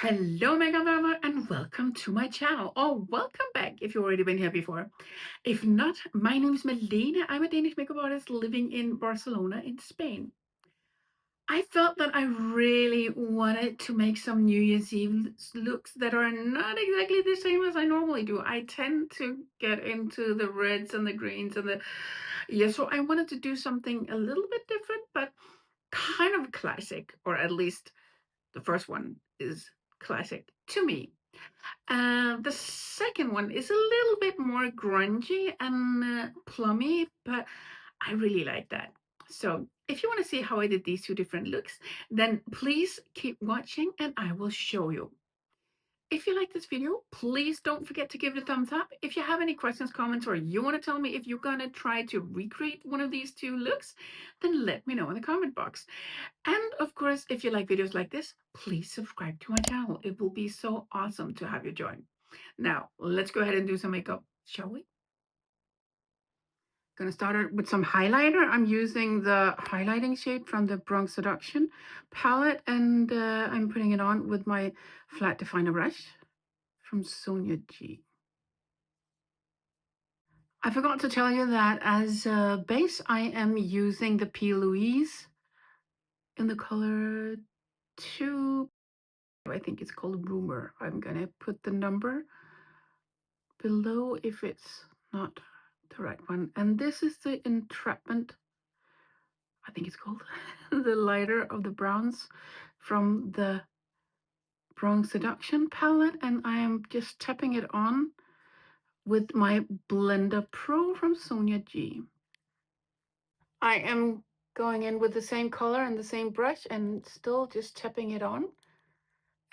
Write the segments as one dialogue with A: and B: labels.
A: Hello, makeup lover, and welcome to my channel. Or welcome back if you've already been here before. If not, my name is Malene. I'm a Danish makeup artist living in Barcelona in Spain. I felt that I really wanted to make some New Year's Eve looks that are not exactly the same as I normally do. I tend to get into the reds and the greens and so I wanted to do something a little bit different, but kind of classic, or at least the first one is classic to me. The second one is a little bit more grungy and plummy, but I really like that. So if you want to see how I did these two different looks, then please keep watching and I will show you. If you like this video, please don't forget to give it a thumbs up. If you have any questions, comments, or you want to tell me if you're going to try to recreate one of these two looks, then let me know in the comment box. And of course, if you like videos like this, please subscribe to my channel. It will be so awesome to have you join. Now, let's go ahead and do some makeup, shall we? Gonna start with some highlighter. I'm using the highlighting shade from the Bronx Seduction palette, and I'm putting it on with my flat definer brush from Sonia G. I forgot to tell you that as a base, I am using the P. Louise in the color 2. I think it's called Rumor. I'm gonna put the number below if it's not the right one. And this is the Entrapment, I think it's called, the lighter of the browns from the Bronx Seduction palette. And I am just tapping it on with my Blender Pro from Sonia G. I am going in with the same color and the same brush and still just tapping it on.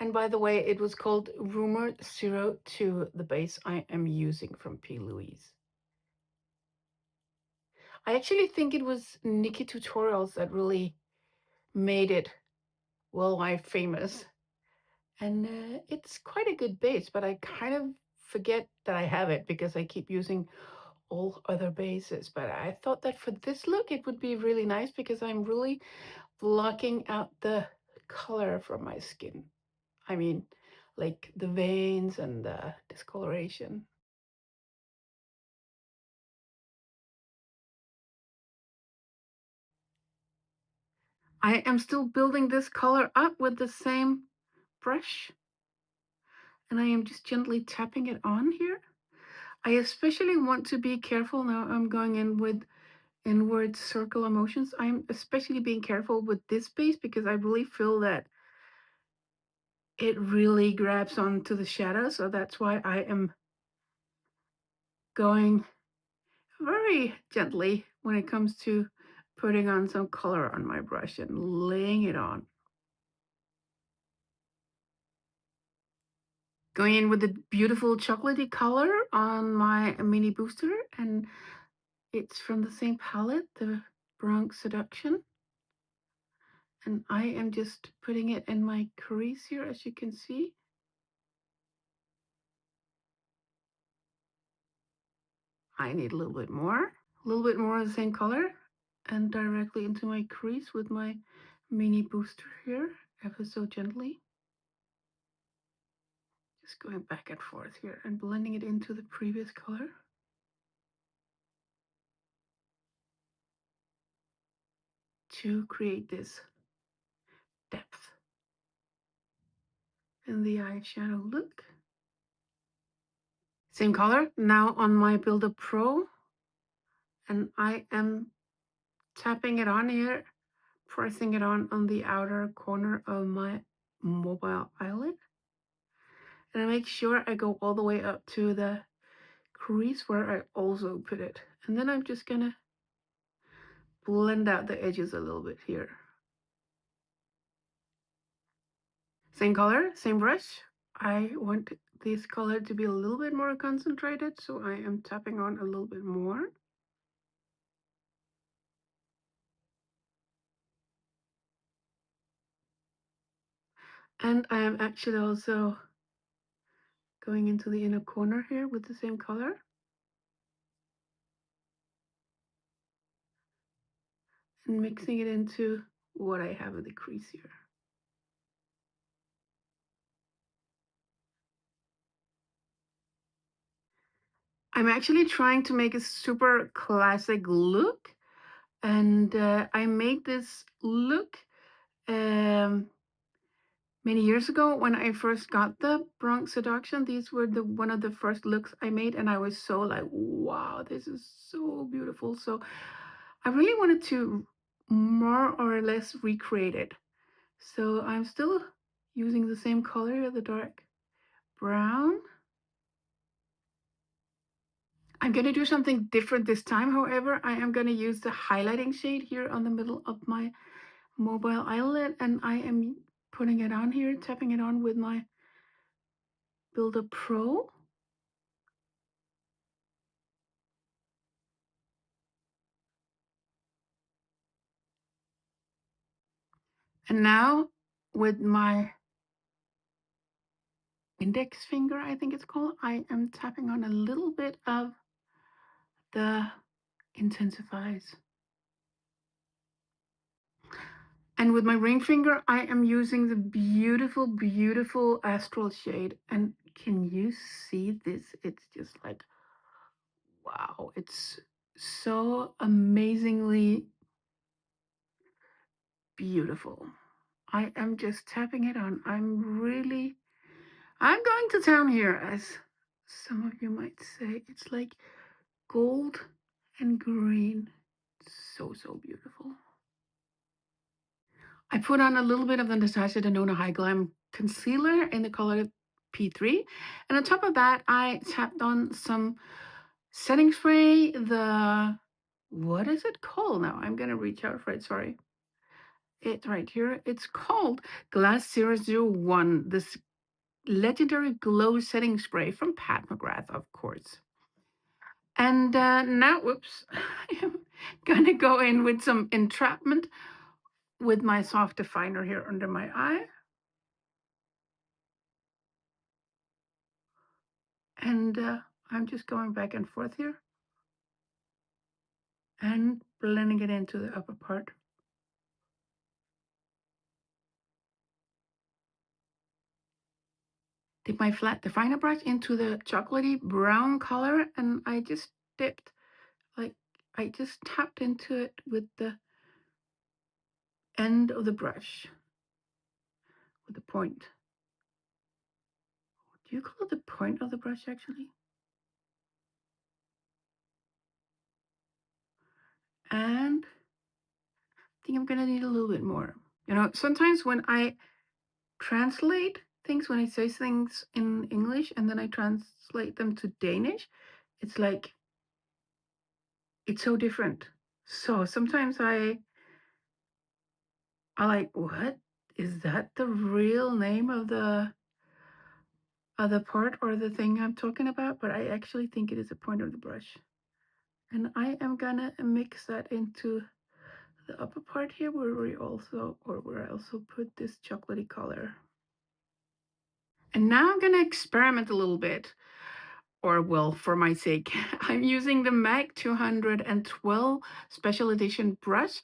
A: And by the way, it was called Rumor 02, the base I am using from P. Louise. I actually think it was makeuptutorials that really made it worldwide famous. And it's quite a good base, but I kind of forget that I have it because I keep using all other bases. But I thought that for this look, it would be really nice because I'm really blocking out the color from my skin. I mean, like the veins and the discoloration. I am still building this color up with the same brush, and I am just gently tapping it on here. I especially want to be careful now. I'm going in with inward circle emotions. I'm especially being careful with this base because I really feel that it really grabs onto the shadow. So that's why I am going very gently when it comes to putting on some color on my brush and laying it on. Going in with the beautiful chocolatey color on my mini booster, and it's from the same palette, the Bronx Seduction. And I am just putting it in my crease here, as you can see. I need a little bit more of the same color, and directly into my crease with my mini booster here, ever so gently. Just going back and forth here and blending it into the previous color. To create this depth in the eyeshadow look. Same color now on my Builder Pro, and I am tapping it on here, pressing it on the outer corner of my mobile eyelid. And I make sure I go all the way up to the crease where I also put it. And then I'm just gonna blend out the edges a little bit here. Same color, same brush. I want this color to be a little bit more concentrated, so I am tapping on a little bit more. And I am actually also going into the inner corner here with the same color. And mixing it into what I have in the crease here. I'm actually trying to make a super classic look. And I made this look um, many years ago when I first got the Bronx Seduction. These were one of the first looks I made, and I was so like, wow, this is so beautiful. So I really wanted to more or less recreate it. So I'm still using the same color, the dark brown. I'm going to do something different this time. However, I am going to use the highlighting shade here on the middle of my mobile eyelid, and I am putting it on here, tapping it on with my Builder Pro. And now with my index finger, I think it's called, I am tapping on a little bit of the intensifies. And with my ring finger, I am using the beautiful, beautiful astral shade. And can you see this? It's just like, wow, it's so amazingly beautiful. I am just tapping it on. I'm going to town here, as some of you might say. It's like gold and green. So, so beautiful. I put on a little bit of the Natasha Denona Hy-Glam concealer in the color P3. And on top of that, I tapped on some setting spray. What is it called now? I'm going to reach out for it. Sorry. It's right here. It's called Glass 001, this legendary glow setting spray from Pat McGrath, of course. And now, whoops, I am going to go in with some entrapment with my soft definer here under my eye. And I'm just going back and forth here and blending it into the upper part. Dip my flat definer brush into the chocolatey brown color, and I just dipped, like I just tapped into it with the end of the brush, with the point. Do you call it the point of the brush actually? And I think I'm gonna need a little bit more. You know, sometimes when I translate things, when I say things in English and then I translate them to Danish, it's like, it's so different. So sometimes I like, what? Is that the real name of the other part or the thing I'm talking about? But I actually think it is a point of the brush. And I am gonna mix that into the upper part here where I also put this chocolatey color. And now I'm gonna experiment a little bit, or well, for my sake. I'm using the MAC 212 special edition brush,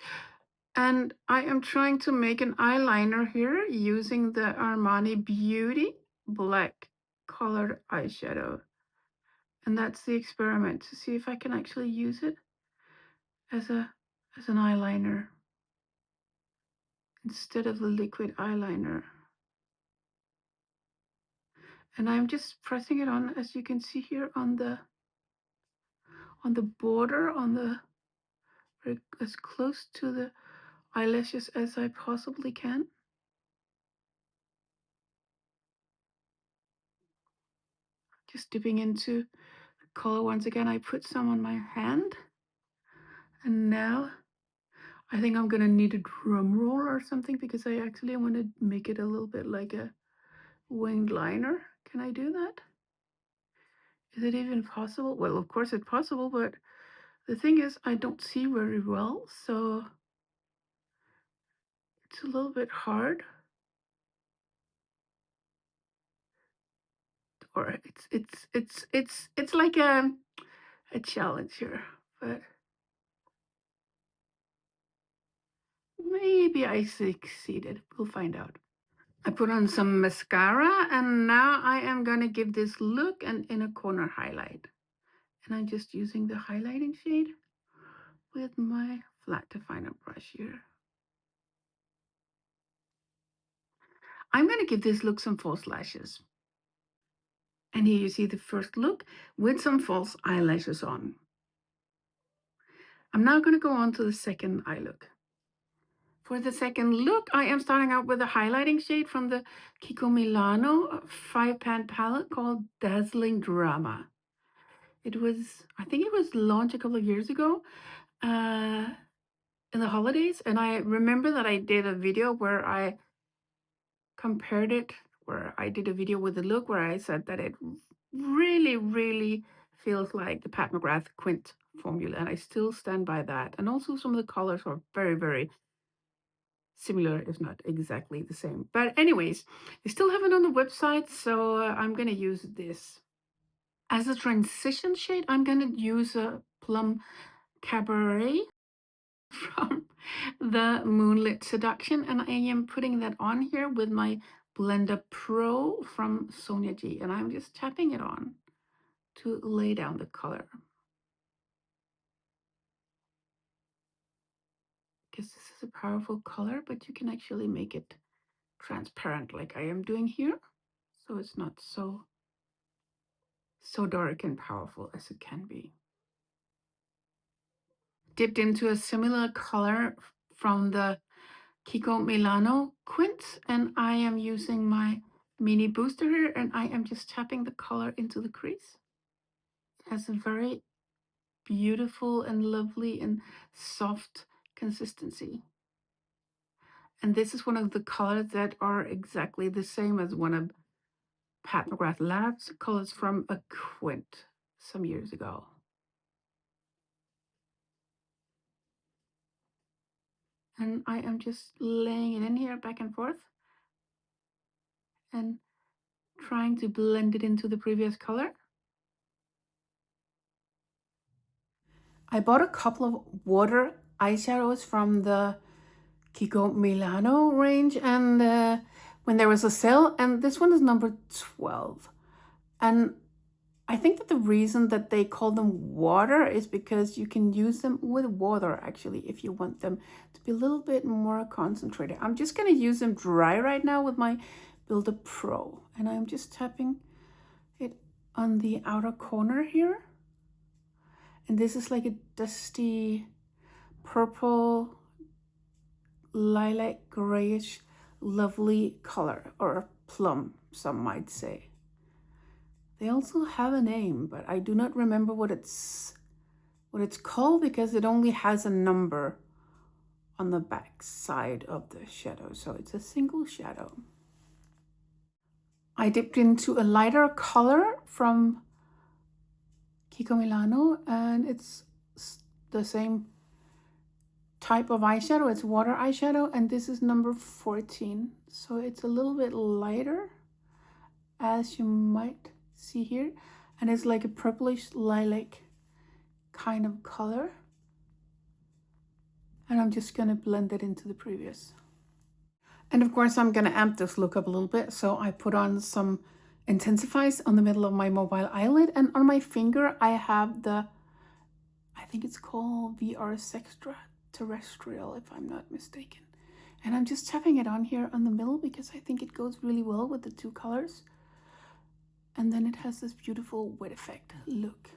A: and I am trying to make an eyeliner here using the Armani Beauty black colored eyeshadow. And that's the experiment, to see if I can actually use it as an eyeliner instead of the liquid eyeliner. And I'm just pressing it on, as you can see here, on the border, on the as close to the eyelashes as I possibly can. Just dipping into the color once again. I put some on my hand, and now I think I'm gonna need a drum roll or something, because I actually want to make it a little bit like a winged liner. Can I do that? Is it even possible? Well, of course it's possible, but the thing is, I don't see very well, so it's a little bit hard. Or it's like a challenge here, but maybe I succeeded. We'll find out. I put on some mascara, and now I am gonna give this look an inner corner highlight. And I'm just using the highlighting shade with my flat definer brush here. I'm going to give this look some false lashes. And here you see the first look with some false eyelashes on. I'm now going to go on to the second eye look. For the second look, I am starting out with a highlighting shade from the Kiko Milano 5-pan palette called Dazzling Drama. It was, I think it was launched a couple of years ago in the holidays. And I remember that I did a video where I compared it, where I did a video with the look where I said that it really, really feels like the Pat McGrath Quint formula. And I still stand by that. And also some of the colors are very, very similar, if not exactly the same. But anyways, they still have it on the website, so I'm going to use this. As a transition shade, I'm going to use a Plum Cabaret from the Moonlit Seduction, and I am putting that on here with my Blender Pro from Sonia G, and I'm just tapping it on to lay down the color. Because this is a powerful color, but you can actually make it transparent like I am doing here, so it's not so dark and powerful as it can be. Dipped into a similar color from the Kiko Milano Quints, and I am using my mini booster here, and I am just tapping the color into the crease. It has a very beautiful and lovely and soft consistency. And this is one of the colors that are exactly the same as one of Pat McGrath Labs colors from a Quint some years ago. And I am just laying it in here back and forth and trying to blend it into the previous color. I bought a couple of water eyeshadows from the Kiko Milano range, and when there was a sale, and this one is number 12. And I think that the reason that they call them water is because you can use them with water, actually, if you want them to be a little bit more concentrated. I'm just going to use them dry right now with my Builder Pro, and I'm just tapping it on the outer corner here. And this is like a dusty purple, lilac, grayish, lovely color, or plum, some might say. They also have a name, but I do not remember what it's called because it only has a number on the back side of the shadow. So it's a single shadow. I dipped into a lighter color from Kiko Milano, and it's the same type of eyeshadow. It's water eyeshadow, and this is number 14. So it's a little bit lighter, as you might see here, and it's like a purplish lilac kind of color. And I'm just going to blend it into the previous. And of course, I'm going to amp this look up a little bit. So I put on some intensifiers on the middle of my mobile eyelid, and on my finger I have the, I think it's called VR Terrestrial, if I'm not mistaken. And I'm just tapping it on here on the middle because I think it goes really well with the two colors. And then it has this beautiful wet effect look.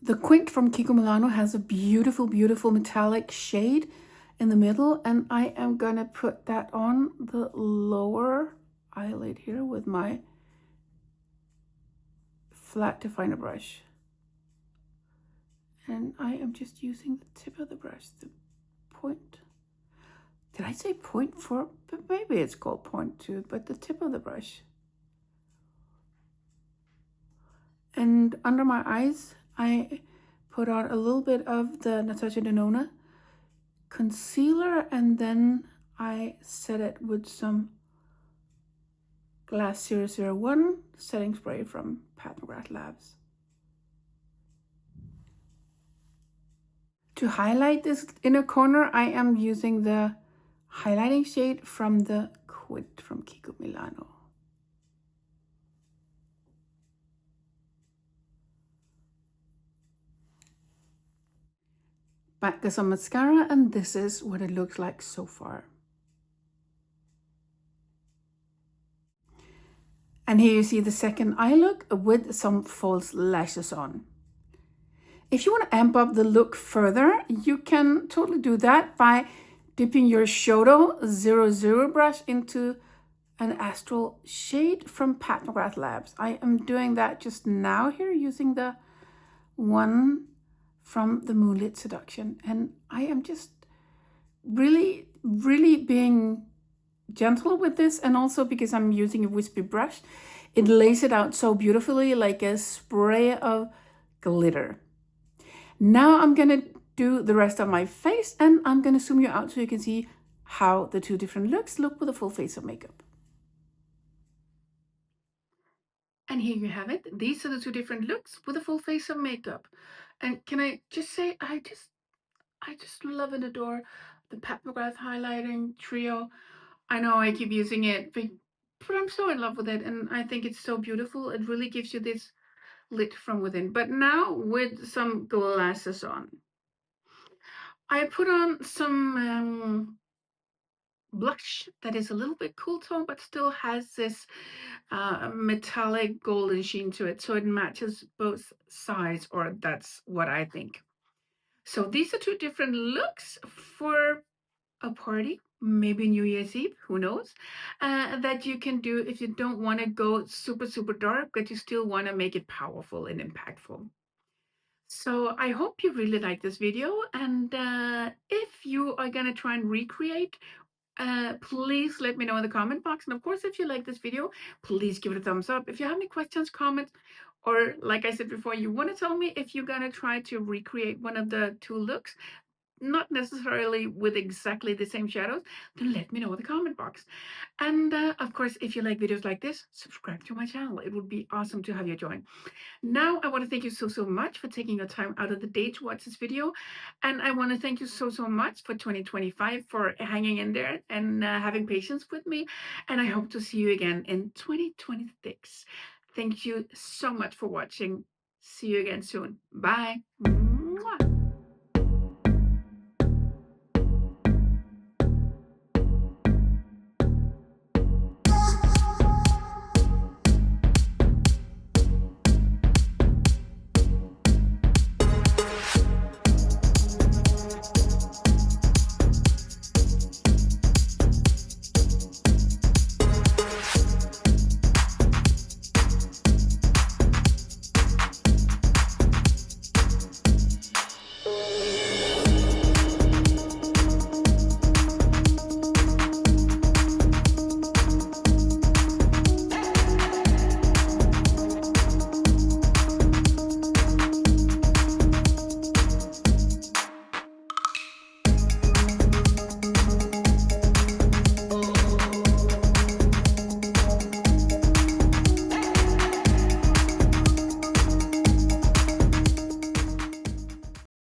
A: The Quint from Kiko Milano has a beautiful, beautiful metallic shade in the middle, and I am gonna put that on the lower eyelid here with my flat definer brush. And I am just using the tip of the brush, the point. Did I say point for? But maybe it's called point too, but the tip of the brush. And under my eyes, I put on a little bit of the Natasha Denona concealer, and then I set it with some Glass 001 setting spray from Pat McGrath Labs. To highlight this inner corner, I am using the highlighting shade from the Quint from Kiko Milano. back with some mascara, and this is what it looks like so far. And here you see the second eye look with some false lashes on. If you want to amp up the look further, you can totally do that by dipping your Shoto 00 brush into an astral shade from Pat McGrath Labs. I am doing that just now here using the one from the Moonlit Seduction. And I am just really being gentle with this, and also because I'm using a wispy brush, it lays it out so beautifully like a spray of glitter. Now I'm gonna do the rest of my face, and I'm gonna zoom you out so you can see how the two different looks look with a full face of makeup. And here you have it. These are the two different looks with a full face of makeup. And can I just say, I just love and adore the Pat McGrath highlighting trio. I know I keep using it, but I'm so in love with it, and I think it's so beautiful. It really gives you this lit from within. But now with some glasses on. I put on some blush that is a little bit cool tone, but still has this metallic golden sheen to it. So it matches both sides, or that's what I think. So these are two different looks for a party, maybe New Year's Eve, who knows, that you can do if you don't want to go super dark, but you still want to make it powerful and impactful. So I hope you really like this video, and if you are going to try and recreate, please let me know in the comment box. And of course, if you like this video, please give it a thumbs up. If you have any questions, comments, or like I said before, you want to tell me if you're going to try to recreate one of the two looks, not necessarily with exactly the same shadows, then let me know in the comment box. And of course, if you like videos like this, subscribe to my channel. It would be awesome to have you join. Now, I want to thank you so much for taking your time out of the day to watch this video. And I want to thank you so much for 2025 for hanging in there and having patience with me. And I hope to see you again in 2026. Thank you so much for watching. See you again soon. Bye. Mwah.